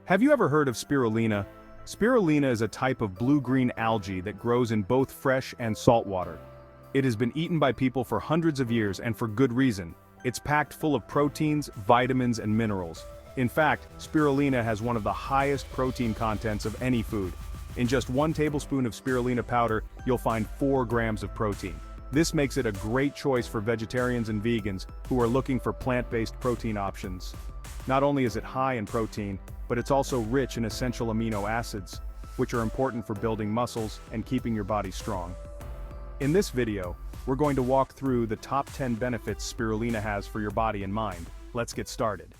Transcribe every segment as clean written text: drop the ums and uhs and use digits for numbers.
Have you ever heard of spirulina? Spirulina is a type of blue-green algae that grows in both fresh and salt water. It has been eaten by people for hundreds of years and for good reason. It's packed full of proteins, vitamins, and minerals. In fact, spirulina has one of the highest protein contents of any food. In just 1 tablespoon of spirulina powder, you'll find 4 grams of protein. This makes it a great choice for vegetarians and vegans who are looking for plant-based protein options. Not only is it high in protein, but it's also rich in essential amino acids, which are important for building muscles and keeping your body strong. In this video, we're going to walk through the top 10 benefits spirulina has for your body and mind. Let's get started.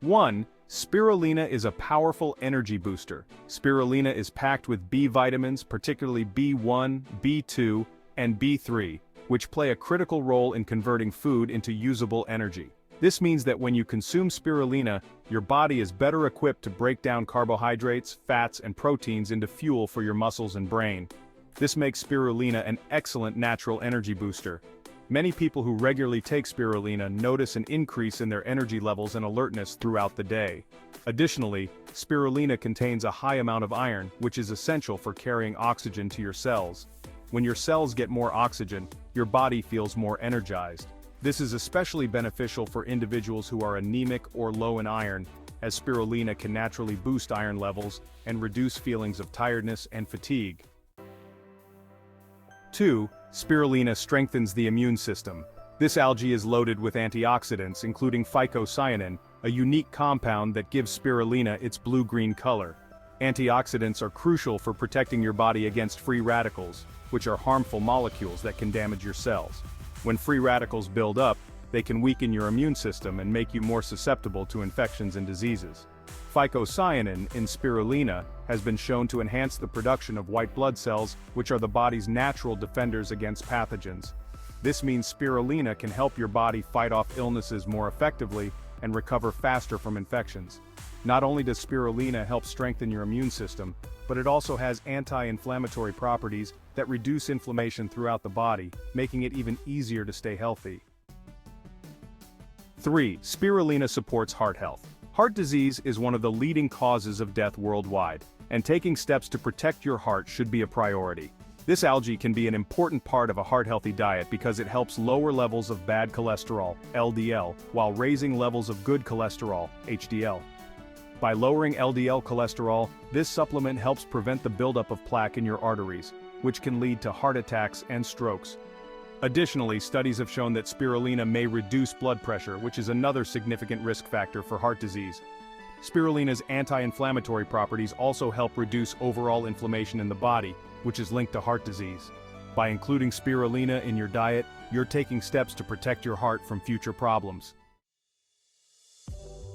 1. Spirulina is a powerful energy booster. Spirulina is packed with B vitamins, particularly B1, B2, and B3, which play a critical role in converting food into usable energy. This means that when you consume spirulina, your body is better equipped to break down carbohydrates, fats, and proteins into fuel for your muscles and brain. This makes spirulina an excellent natural energy booster. Many people who regularly take spirulina notice an increase in their energy levels and alertness throughout the day. Additionally, spirulina contains a high amount of iron, which is essential for carrying oxygen to your cells. When your cells get more oxygen, your body feels more energized. This is especially beneficial for individuals who are anemic or low in iron, as spirulina can naturally boost iron levels and reduce feelings of tiredness and fatigue. 2. Spirulina strengthens the immune system. This algae is loaded with antioxidants including phycocyanin, a unique compound that gives spirulina its blue-green color. Antioxidants are crucial for protecting your body against free radicals, which are harmful molecules that can damage your cells. When free radicals build up, they can weaken your immune system and make you more susceptible to infections and diseases. Phycocyanin in spirulina has been shown to enhance the production of white blood cells, which are the body's natural defenders against pathogens. This means spirulina can help your body fight off illnesses more effectively and recover faster from infections. Not only does spirulina help strengthen your immune system, but it also has anti-inflammatory properties that reduce inflammation throughout the body, making it even easier to stay healthy. 3. Spirulina supports heart health. Heart disease is one of the leading causes of death worldwide, and taking steps to protect your heart should be a priority. This algae can be an important part of a heart-healthy diet because it helps lower levels of bad cholesterol, LDL, while raising levels of good cholesterol, HDL. By lowering LDL cholesterol, this supplement helps prevent the buildup of plaque in your arteries, which can lead to heart attacks and strokes. Additionally, studies have shown that spirulina may reduce blood pressure, which is another significant risk factor for heart disease. Spirulina's anti-inflammatory properties also help reduce overall inflammation in the body, which is linked to heart disease. By including spirulina in your diet, you're taking steps to protect your heart from future problems.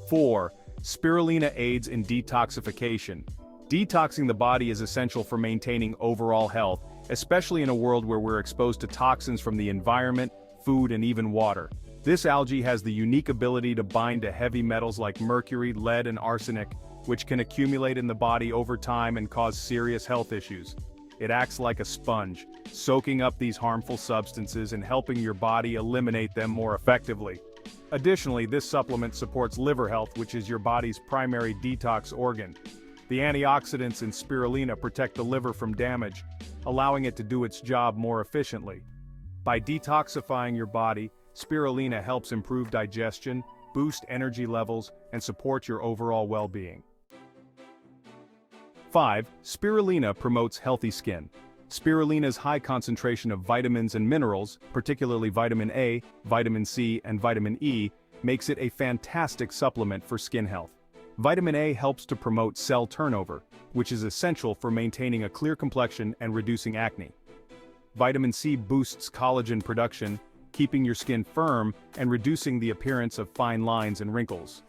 4. Spirulina aids in detoxification. Detoxing the body is essential for maintaining overall health, especially in a world where we're exposed to toxins from the environment, food, and even water. This algae has the unique ability to bind to heavy metals like mercury, lead, and arsenic, which can accumulate in the body over time and cause serious health issues. It acts like a sponge, soaking up these harmful substances and helping your body eliminate them more effectively. Additionally, this supplement supports liver health, which is your body's primary detox organ. The antioxidants in spirulina protect the liver from damage, allowing it to do its job more efficiently. By detoxifying your body, spirulina helps improve digestion, boost energy levels, and support your overall well-being. 5. Spirulina promotes healthy skin. Spirulina's high concentration of vitamins and minerals, particularly vitamin A, vitamin C, and vitamin E, makes it a fantastic supplement for skin health. Vitamin A helps to promote cell turnover, which is essential for maintaining a clear complexion and reducing acne. Vitamin C boosts collagen production, keeping your skin firm and reducing the appearance of fine lines and wrinkles.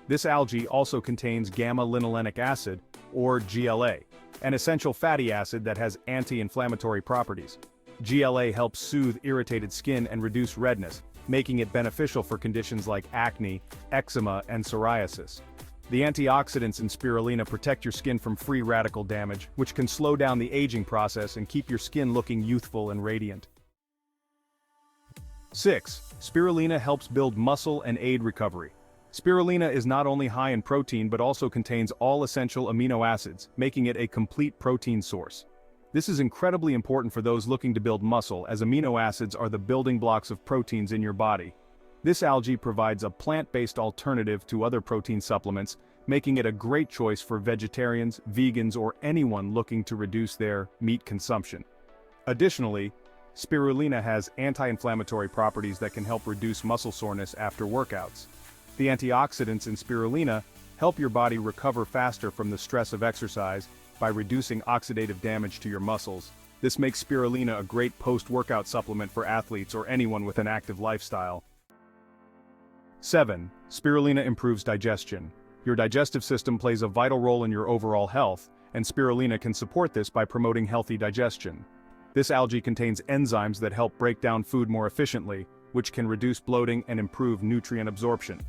This algae also contains gamma-linolenic acid, or GLA, an essential fatty acid that has anti-inflammatory properties. GLA helps soothe irritated skin and reduce redness, making it beneficial for conditions like acne, eczema, and psoriasis. The antioxidants in spirulina protect your skin from free radical damage, which can slow down the aging process and keep your skin looking youthful and radiant. 6. Spirulina helps build muscle and aid recovery. Spirulina is not only high in protein but also contains all essential amino acids, making it a complete protein source. This is incredibly important for those looking to build muscle, as amino acids are the building blocks of proteins in your body. This algae provides a plant-based alternative to other protein supplements, making it a great choice for vegetarians, vegans, or anyone looking to reduce their meat consumption. Additionally, spirulina has anti-inflammatory properties that can help reduce muscle soreness after workouts. The antioxidants in spirulina help your body recover faster from the stress of exercise by reducing oxidative damage to your muscles. This makes spirulina a great post-workout supplement for athletes or anyone with an active lifestyle. 7. Spirulina improves digestion. Your digestive system plays a vital role in your overall health, and spirulina can support this by promoting healthy digestion. This algae contains enzymes that help break down food more efficiently, which can reduce bloating and improve nutrient absorption.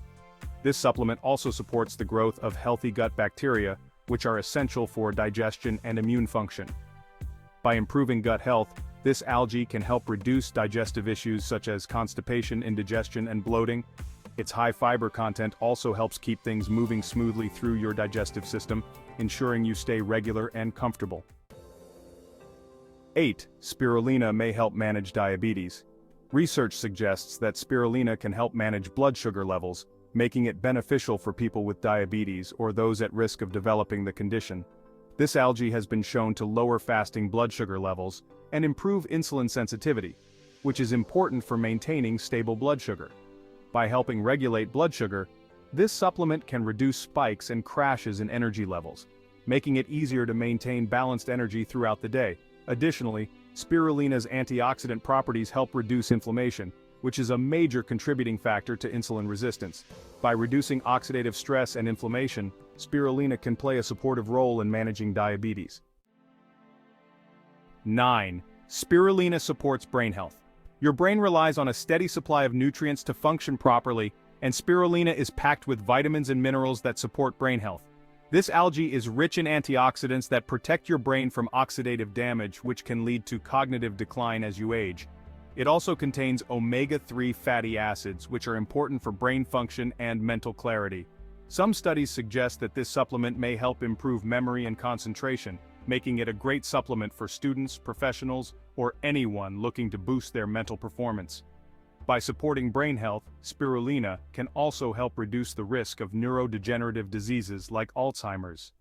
This supplement also supports the growth of healthy gut bacteria, which are essential for digestion and immune function. By improving gut health, this algae can help reduce digestive issues such as constipation, indigestion, and bloating. Its high fiber content also helps keep things moving smoothly through your digestive system, ensuring you stay regular and comfortable. 8. Spirulina may help manage diabetes. Research suggests that spirulina can help manage blood sugar levels, making it beneficial for people with diabetes or those at risk of developing the condition. This algae has been shown to lower fasting blood sugar levels and improve insulin sensitivity, which is important for maintaining stable blood sugar. By helping regulate blood sugar, this supplement can reduce spikes and crashes in energy levels, making it easier to maintain balanced energy throughout the day. Additionally, spirulina's antioxidant properties help reduce inflammation, which is a major contributing factor to insulin resistance. By reducing oxidative stress and inflammation, spirulina can play a supportive role in managing diabetes. 9. Spirulina supports brain health. Your brain relies on a steady supply of nutrients to function properly, and spirulina is packed with vitamins and minerals that support brain health. This algae is rich in antioxidants that protect your brain from oxidative damage, which can lead to cognitive decline as you age. It also contains omega-3 fatty acids, which are important for brain function and mental clarity. Some studies suggest that this supplement may help improve memory and concentration, making it a great supplement for students, professionals, or anyone looking to boost their mental performance. By supporting brain health, spirulina can also help reduce the risk of neurodegenerative diseases like Alzheimer's.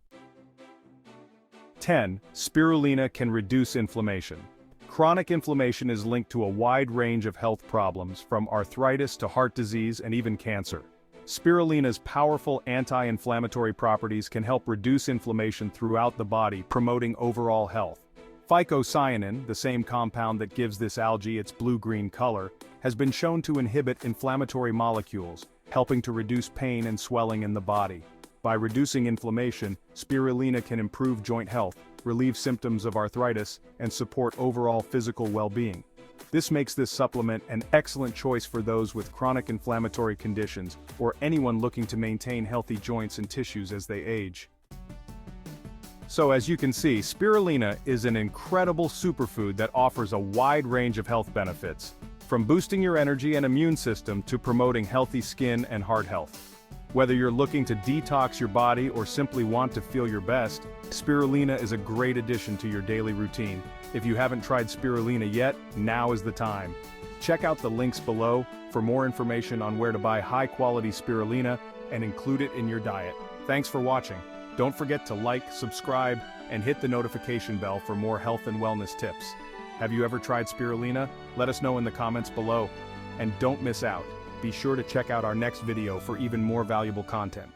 10. Spirulina can reduce inflammation. Chronic inflammation is linked to a wide range of health problems, from arthritis to heart disease and even cancer. Spirulina's powerful anti-inflammatory properties can help reduce inflammation throughout the body, promoting overall health. Phycocyanin, the same compound that gives this algae its blue-green color, has been shown to inhibit inflammatory molecules, helping to reduce pain and swelling in the body. By reducing inflammation, spirulina can improve joint health, relieve symptoms of arthritis, and support overall physical well-being. This makes this supplement an excellent choice for those with chronic inflammatory conditions or anyone looking to maintain healthy joints and tissues as they age. So as you can see, spirulina is an incredible superfood that offers a wide range of health benefits, from boosting your energy and immune system to promoting healthy skin and heart health. Whether you're looking to detox your body or simply want to feel your best, spirulina is a great addition to your daily routine. If you haven't tried spirulina yet, now is the time. Check out the links below for more information on where to buy high-quality spirulina and include it in your diet. Thanks for watching. Don't forget to like, subscribe, and hit the notification bell for more health and wellness tips. Have you ever tried spirulina? Let us know in the comments below. And don't miss out. Be sure to check out our next video for even more valuable content.